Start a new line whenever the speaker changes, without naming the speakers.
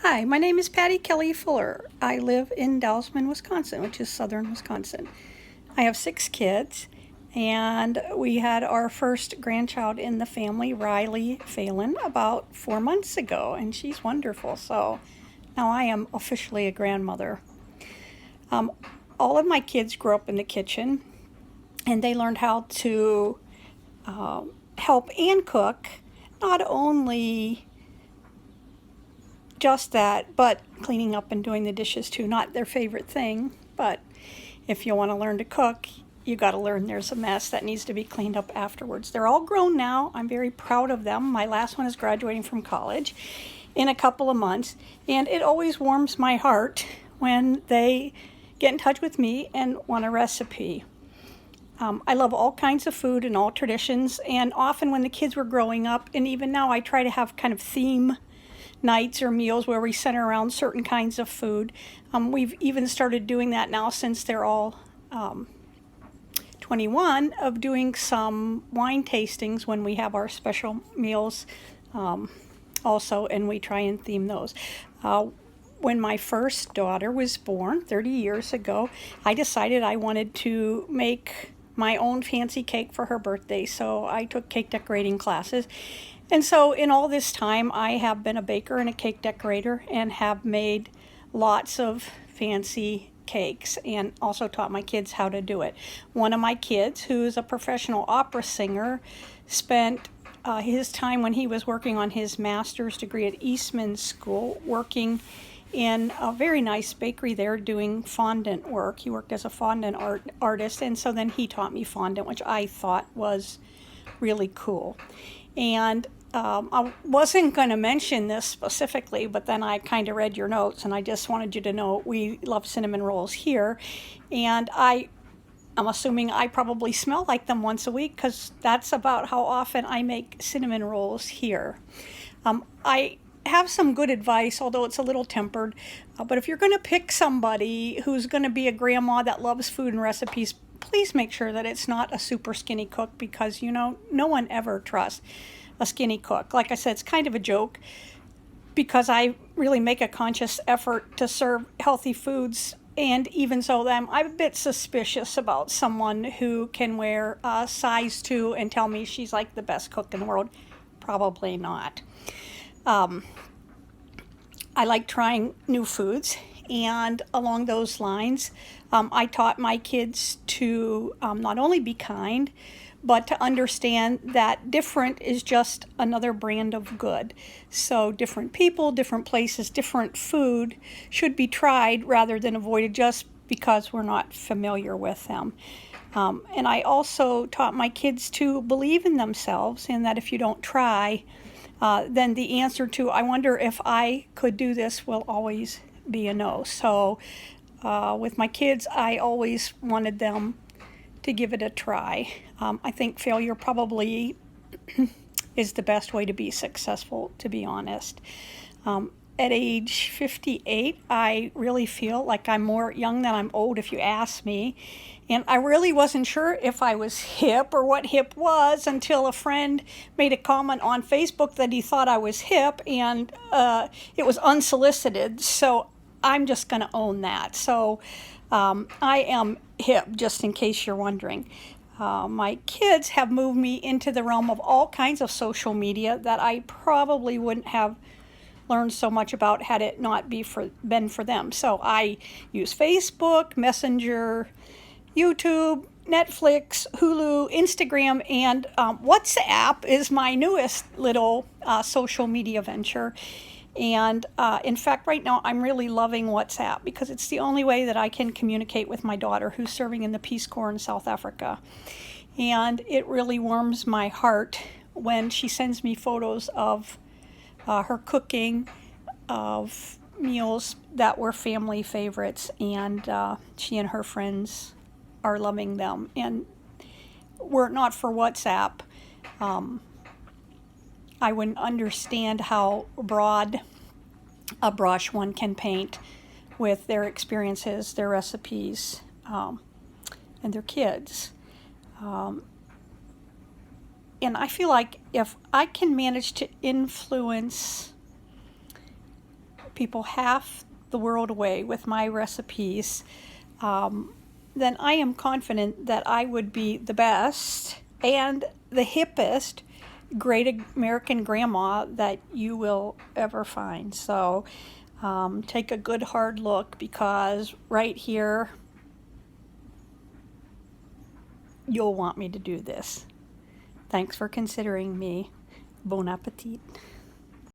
Hi, my name is Patty Kelly Fuller. I live in Dalisman, Wisconsin, which is southern Wisconsin. I have 6 kids, and we had our first grandchild in the family, Riley Phelan, about 4 months ago, and she's wonderful. So now I am officially a grandmother. Um, all of my kids grew up in the kitchen, and they learned how to help and cook, not only just that, but cleaning up and doing the dishes too. Not their favorite thing, but if you want to learn to cook, you got to learn there's a mess that needs to be cleaned up afterwards. They're all grown now. I'm very proud of them. My last one is graduating from college in a couple of months, and it always warms my heart when they get in touch with me and want a recipe. I love all kinds of food and all traditions, and often when the kids were growing up, and even now, I try to have kind of theme nights or meals where we center around certain kinds of food. We've even started doing that now since they're all 21, of doing some wine tastings when we have our special meals also, and we try and theme those. When my first daughter was born 30 years ago, I decided I wanted to make my own fancy cake for her birthday, so I took cake decorating classes. And so, in all this time, I have been a baker and a cake decorator and have made lots of fancy cakes and also taught my kids how to do it. One of my kids, who is a professional opera singer, spent his time when he was working on his master's degree at Eastman School working in a very nice bakery there doing fondant work. He worked as a fondant artist, and so then he taught me fondant, which I thought was really cool. And I wasn't going to mention this specifically, but then I kind of read your notes, and I just wanted you to know we love cinnamon rolls here. And I'm assuming I probably smell like them once a week because that's about how often I make cinnamon rolls here. I have some good advice, although it's a little tempered. But if you're going to pick somebody who's going to be a grandma that loves food and recipes, please make sure that it's not a super skinny cook because, no one ever trusts a skinny cook. Like I said, it's kind of a joke because I really make a conscious effort to serve healthy foods. And even so, I'm a bit suspicious about someone who can wear a size 2 and tell me she's like the best cook in the world. Probably not. I like trying new foods, and along those lines, I taught my kids to not only be kind, but to understand that different is just another brand of good. So, different people, different places, different food should be tried rather than avoided just because we're not familiar with them. And I also taught my kids to believe in themselves, and that if you don't try, then the answer to, I wonder if I could do this, will always be a no. So, with my kids, I always wanted them to give it a try. I think failure probably is the best way to be successful, to be honest. At age 58, I really feel like I'm more young than I'm old, if you ask me. And I really wasn't sure if I was hip or what hip was until a friend made a comment on Facebook that he thought I was hip, and it was unsolicited. So I'm just going to own that. So I am hip, just in case you're wondering. My kids have moved me into the realm of all kinds of social media that I probably wouldn't have learned so much about had it not been for them. So I use Facebook, Messenger, YouTube, Netflix, Hulu, Instagram, and WhatsApp is my newest little social media venture. And in fact, right now, I'm really loving WhatsApp because it's the only way that I can communicate with my daughter who's serving in the Peace Corps in South Africa. And it really warms my heart when she sends me photos of her cooking, of meals that were family favorites, and she and her friends are loving them. And were it not for WhatsApp, I wouldn't understand how broad a brush one can paint with their experiences, their recipes, and their kids. And I feel like if I can manage to influence people half the world away with my recipes, then I am confident that I would be the best and the hippest great American grandma that you will ever find. So take a good hard look, because right here you'll want me to do this. Thanks for considering me. Bon appetit.